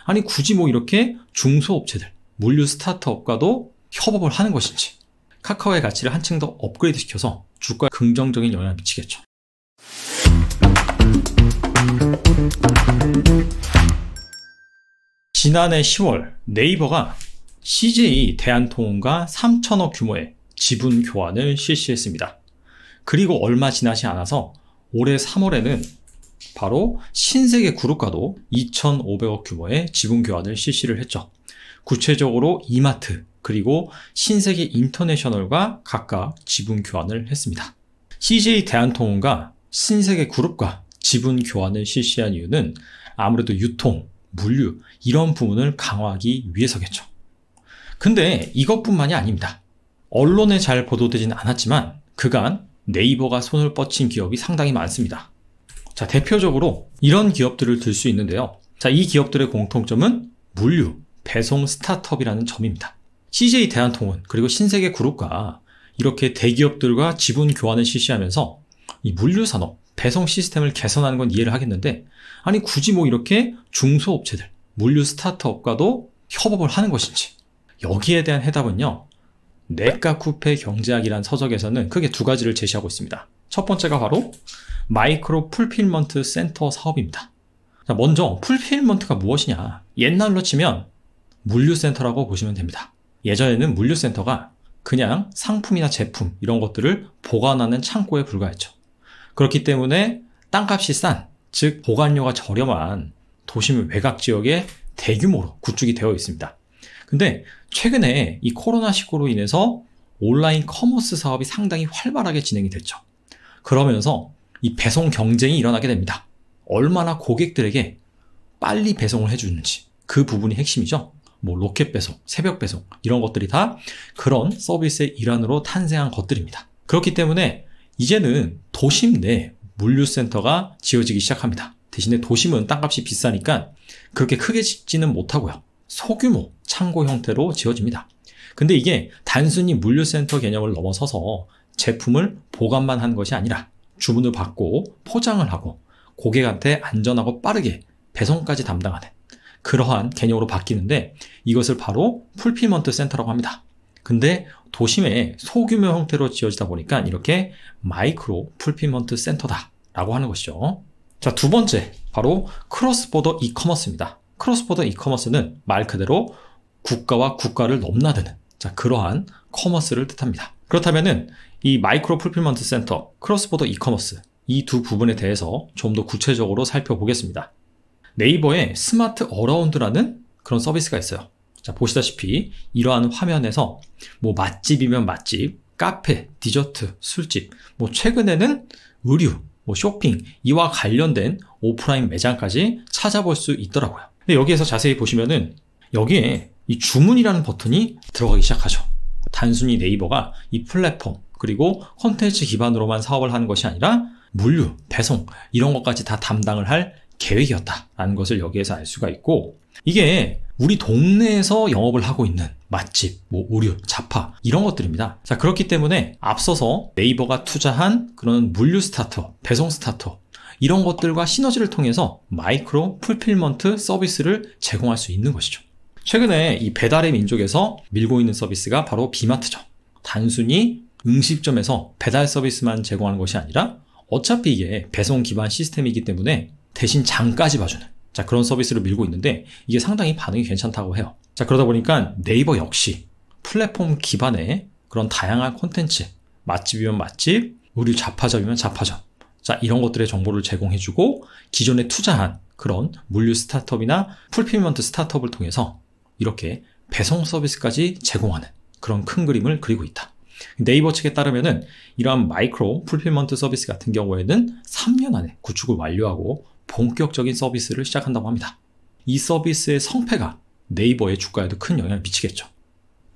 아니 굳이 뭐 이렇게 중소업체들, 물류 스타트업과도 협업을 하는 것인지 카카오의 가치를 한층 더 업그레이드 시켜서 주가에 긍정적인 영향을 미치겠죠. 지난해 10월 네이버가 CJ 대한통운과 3천억 규모의 지분 교환을 실시했습니다. 그리고 얼마 지나지 않아서 올해 3월에는 바로 신세계그룹과도 2,500억 규모의 지분 교환을 실시를 했죠. 구체적으로 이마트 그리고 신세계인터내셔널과 각각 지분 교환을 했습니다. CJ 대한통운과 신세계그룹과 지분 교환을 실시한 이유는 아무래도 유통, 물류 이런 부분을 강화하기 위해서겠죠. 근데 이것뿐만이 아닙니다. 언론에 잘 보도되지는 않았지만 그간 네이버가 손을 뻗친 기업이 상당히 많습니다. 자, 대표적으로 이런 기업들을 들 수 있는데요. 자, 이 기업들의 공통점은 물류, 배송 스타트업이라는 점입니다. CJ 대한통운 그리고 신세계그룹과 이렇게 대기업들과 지분 교환을 실시하면서 이 물류 산업, 배송 시스템을 개선하는 건 이해를 하겠는데 아니 굳이 뭐 이렇게 중소업체들, 물류 스타트업과도 협업을 하는 것인지 여기에 대한 해답은요. 네카쿠페 경제학이란 서적에서는 크게 두 가지를 제시하고 있습니다. 첫 번째가 바로 마이크로 풀필먼트 센터 사업입니다. 자, 먼저 풀필먼트가 무엇이냐? 옛날로 치면 물류센터라고 보시면 됩니다. 예전에는 물류센터가 그냥 상품이나 제품 이런 것들을 보관하는 창고에 불과했죠. 그렇기 때문에 땅값이 싼, 즉 보관료가 저렴한 도심 외곽 지역에 대규모로 구축이 되어 있습니다. 근데 최근에 이 코로나19로 인해서 온라인 커머스 사업이 상당히 활발하게 진행이 됐죠. 그러면서 이 배송 경쟁이 일어나게 됩니다. 얼마나 고객들에게 빨리 배송을 해주는지 그 부분이 핵심이죠. 뭐 로켓 배송, 새벽 배송 이런 것들이 다 그런 서비스의 일환으로 탄생한 것들입니다. 그렇기 때문에 이제는 도심 내 물류센터가 지어지기 시작합니다. 대신에 도심은 땅값이 비싸니까 그렇게 크게 짓지는 못하고요. 소규모 창고 형태로 지어집니다. 근데 이게 단순히 물류센터 개념을 넘어서서 제품을 보관만 한 것이 아니라 주문을 받고 포장을 하고 고객한테 안전하고 빠르게 배송까지 담당하는 그러한 개념으로 바뀌는데 이것을 바로 풀필먼트 센터라고 합니다. 근데 도심에 소규모 형태로 지어지다 보니까 이렇게 마이크로 풀필먼트 센터다라고 하는 것이죠. 자, 두 번째 바로 크로스보더 이커머스입니다. 크로스보더 이커머스는 말 그대로 국가와 국가를 넘나드는 그러한 커머스를 뜻합니다. 그렇다면은 이 마이크로 풀필먼트 센터, 크로스보더 이커머스 이 두 부분에 대해서 좀 더 구체적으로 살펴보겠습니다. 네이버에 스마트 어라운드라는 그런 서비스가 있어요. 자, 보시다시피 이러한 화면에서 뭐 맛집이면 맛집, 카페, 디저트, 술집, 뭐 최근에는 의류, 뭐 쇼핑 이와 관련된 오프라인 매장까지 찾아볼 수 있더라고요. 근데 여기에서 자세히 보시면은 여기에 이 주문이라는 버튼이 들어가기 시작하죠. 단순히 네이버가 이 플랫폼 그리고 콘텐츠 기반으로만 사업을 하는 것이 아니라 물류, 배송 이런 것까지 다 담당을 할 계획이었다라는 것을 여기에서 알 수가 있고 이게 우리 동네에서 영업을 하고 있는 맛집, 뭐 의류, 잡화 이런 것들입니다. 자, 그렇기 때문에 앞서서 네이버가 투자한 그런 물류 스타트업, 배송 스타트업 이런 것들과 시너지를 통해서 마이크로 풀필먼트 서비스를 제공할 수 있는 것이죠. 최근에 이 배달의 민족에서 밀고 있는 서비스가 바로 비마트죠. 단순히 음식점에서 배달 서비스만 제공하는 것이 아니라 어차피 이게 배송 기반 시스템이기 때문에 대신 장까지 봐주는 그런 서비스를 밀고 있는데 이게 상당히 반응이 괜찮다고 해요. 자, 그러다 보니까 네이버 역시 플랫폼 기반의 그런 다양한 콘텐츠, 맛집이면 맛집, 의류 잡화점이면 잡화점 이런 것들의 정보를 제공해주고 기존에 투자한 그런 물류 스타트업이나 풀필먼트 스타트업을 통해서 이렇게 배송 서비스까지 제공하는 그런 큰 그림을 그리고 있다. 네이버 측에 따르면은 이러한 마이크로 풀필먼트 서비스 같은 경우에는 3년 안에 구축을 완료하고 본격적인 서비스를 시작한다고 합니다. 이 서비스의 성패가 네이버의 주가에도 큰 영향을 미치겠죠.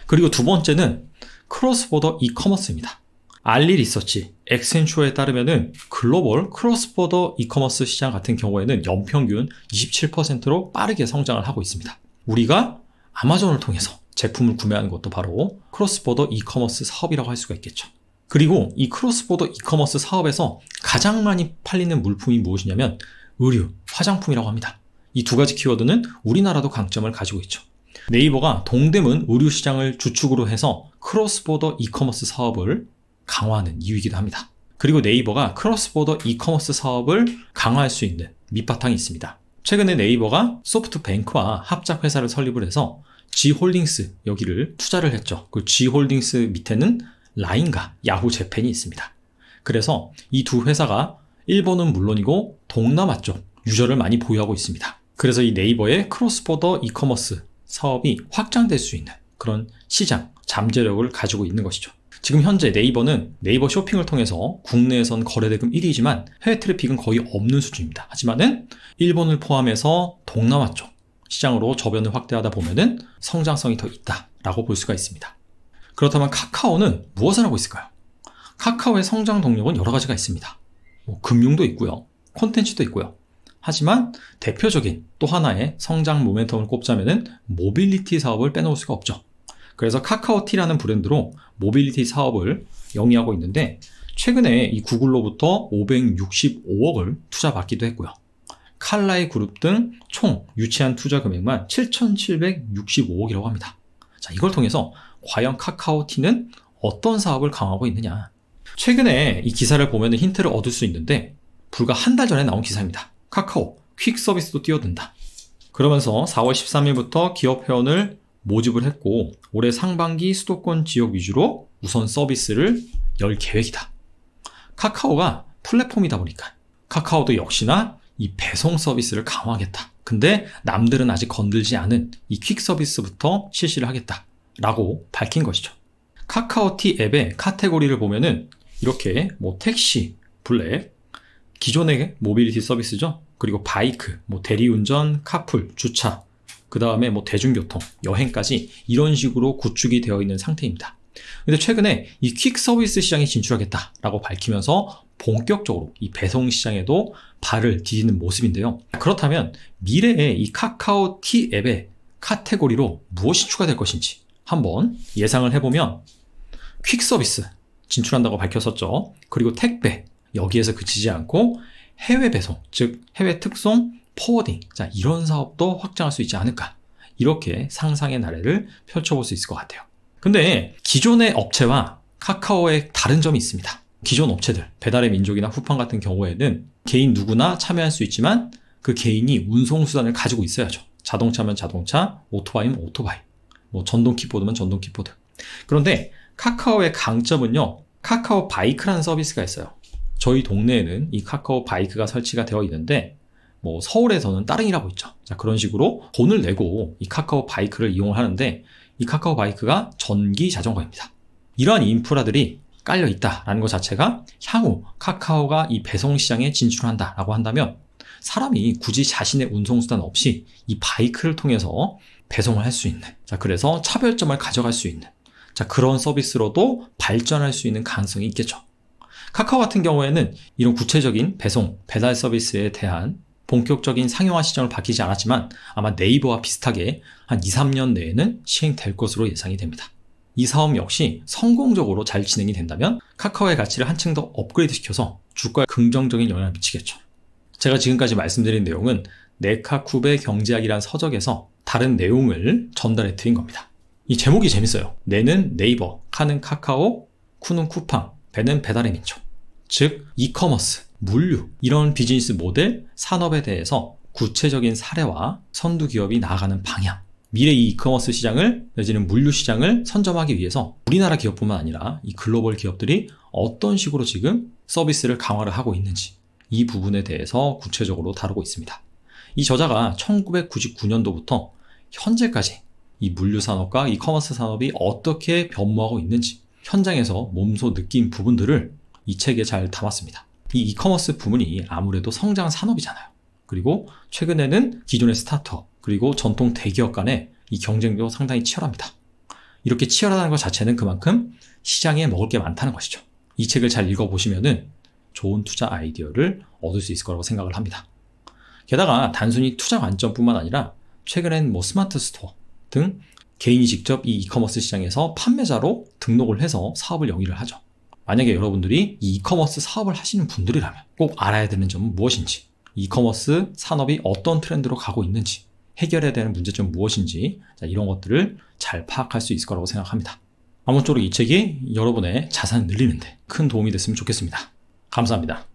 그리고 두 번째는 크로스보더 이커머스입니다. 알리 리서치, 엑센추어에 따르면은 글로벌 크로스보더 이커머스 시장 같은 경우에는 연평균 27%로 빠르게 성장을 하고 있습니다. 우리가 아마존을 통해서 제품을 구매하는 것도 바로 크로스보더 이커머스 사업이라고 할 수가 있겠죠. 그리고 이 크로스보더 이커머스 사업에서 가장 많이 팔리는 물품이 무엇이냐면 의류, 화장품이라고 합니다. 이 두 가지 키워드는 우리나라도 강점을 가지고 있죠. 네이버가 동대문 의류 시장을 주축으로 해서 크로스보더 이커머스 사업을 강화하는 이유이기도 합니다. 그리고 네이버가 크로스보더 이커머스 사업을 강화할 수 있는 밑바탕이 있습니다. 최근에 네이버가 소프트뱅크와 합작회사를 설립을 해서 G홀딩스 여기를 투자를 했죠. 그 G홀딩스 밑에는 라인과 야후 재팬이 있습니다. 그래서 이 두 회사가 일본은 물론이고 동남아 쪽 유저를 많이 보유하고 있습니다. 그래서 이 네이버의 크로스보더 이커머스 사업이 확장될 수 있는 그런 시장, 잠재력을 가지고 있는 것이죠. 지금 현재 네이버는 네이버 쇼핑을 통해서 국내에선 거래대금 1위지만 해외 트래픽은 거의 없는 수준입니다. 하지만은 일본을 포함해서 동남아 쪽 시장으로 저변을 확대하다 보면은 성장성이 더 있다라고 볼 수가 있습니다. 그렇다면 카카오는 무엇을 하고 있을까요? 카카오의 성장 동력은 여러 가지가 있습니다. 금융도 있고요. 콘텐츠도 있고요. 하지만 대표적인 또 하나의 성장 모멘텀을 꼽자면은 모빌리티 사업을 빼놓을 수가 없죠. 그래서 카카오티라는 브랜드로 모빌리티 사업을 영위하고 있는데 최근에 이 구글로부터 565억을 투자받기도 했고요. 칼라이 그룹 등 총 유치한 투자 금액만 7,765억이라고 합니다. 자, 이걸 통해서 과연 카카오티는 어떤 사업을 강화하고 있느냐. 최근에 이 기사를 보면 힌트를 얻을 수 있는데 불과 한 달 전에 나온 기사입니다. 카카오 퀵 서비스도 뛰어든다. 그러면서 4월 13일부터 기업 회원을 모집을 했고 올해 상반기 수도권 지역 위주로 우선 서비스를 열 계획이다. 카카오가 플랫폼이다 보니까 카카오도 역시나 이 배송 서비스를 강화하겠다. 근데 남들은 아직 건들지 않은 이 퀵 서비스부터 실시를 하겠다라고 밝힌 것이죠. 카카오티 앱의 카테고리를 보면은 이렇게 택시, 블랙, 기존의 모빌리티 서비스죠. 그리고 바이크, 대리운전, 카풀, 주차, 그 다음에 대중교통, 여행까지 이런 식으로 구축이 되어 있는 상태입니다. 근데 최근에 이 퀵 서비스 시장에 진출하겠다라고 밝히면서 본격적으로 이 배송 시장에도 발을 디디는 모습인데요. 그렇다면 미래의 이 카카오티 앱의 카테고리로 무엇이 추가될 것인지 한번 예상을 해보면 퀵 서비스 진출한다고 밝혔었죠. 그리고 택배, 여기에서 그치지 않고 해외 배송, 즉 해외 특송, 포워딩, 자, 이런 사업도 확장할 수 있지 않을까, 이렇게 상상의 나래를 펼쳐볼 수 있을 것 같아요. 근데 기존의 업체와 카카오의 다른 점이 있습니다. 기존 업체들, 배달의 민족이나 쿠팡 같은 경우에는 개인 누구나 참여할 수 있지만 그 개인이 운송수단을 가지고 있어야죠. 자동차면 자동차, 오토바이면 오토바이, 전동 킥보드면 전동 킥보드. 그런데 카카오의 강점은요, 카카오 바이크라는 서비스가 있어요. 저희 동네에는 이 카카오 바이크가 설치가 되어 있는데 서울에서는 따릉이라고 있죠. 자, 그런 식으로 돈을 내고 이 카카오 바이크를 이용을 하는데 이 카카오 바이크가 전기 자전거입니다. 이러한 인프라들이 깔려 있다라는 것 자체가 향후 카카오가 이 배송 시장에 진출한다라고 한다면 사람이 굳이 자신의 운송수단 없이 이 바이크를 통해서 배송을 할 수 있는, 자, 그래서 차별점을 가져갈 수 있는, 자, 그런 서비스로도 발전할 수 있는 가능성이 있겠죠. 카카오 같은 경우에는 이런 구체적인 배송, 배달 서비스에 대한 본격적인 상용화 시장을 밝히지 않았지만 아마 네이버와 비슷하게 한 2, 3년 내에는 시행될 것으로 예상이 됩니다. 이 사업 역시 성공적으로 잘 진행이 된다면 카카오의 가치를 한층 더 업그레이드 시켜서 주가에 긍정적인 영향을 미치겠죠. 제가 지금까지 말씀드린 내용은 네카쿱의 경제학이란 서적에서 다른 내용을 전달해 드린 겁니다. 이 제목이 재밌어요. 네는 네이버, 카는 카카오, 쿠는 쿠팡, 배는 배달의 민족. 즉 이커머스, 물류, 이런 비즈니스 모델, 산업에 대해서 구체적인 사례와 선두 기업이 나아가는 방향, 미래 이 이커머스 시장을 내지는 물류 시장을 선점하기 위해서 우리나라 기업뿐만 아니라 이 글로벌 기업들이 어떤 식으로 지금 서비스를 강화를 하고 있는지, 이 부분에 대해서 구체적으로 다루고 있습니다. 이 저자가 1999년도부터 현재까지 이 물류 산업과 이커머스 산업이 어떻게 변모하고 있는지 현장에서 몸소 느낀 부분들을 이 책에 잘 담았습니다. 이 이커머스 부문이 아무래도 성장 산업이잖아요. 그리고 최근에는 기존의 스타트업 그리고 전통 대기업 간의 이 경쟁도 상당히 치열합니다. 이렇게 치열하다는 것 자체는 그만큼 시장에 먹을 게 많다는 것이죠. 이 책을 잘 읽어보시면은 좋은 투자 아이디어를 얻을 수 있을 거라고 생각을 합니다. 게다가 단순히 투자 관점뿐만 아니라 최근엔 스마트 스토어 등 개인이 직접 이 이커머스 시장에서 판매자로 등록을 해서 사업을 영위를 하죠. 만약에 여러분들이 이 이커머스 사업을 하시는 분들이라면 꼭 알아야 되는 점은 무엇인지, 이커머스 산업이 어떤 트렌드로 가고 있는지, 해결해야 되는 문제점은 무엇인지, 이런 것들을 잘 파악할 수 있을 거라고 생각합니다. 아무쪼록 이 책이 여러분의 자산을 늘리는데 큰 도움이 됐으면 좋겠습니다. 감사합니다.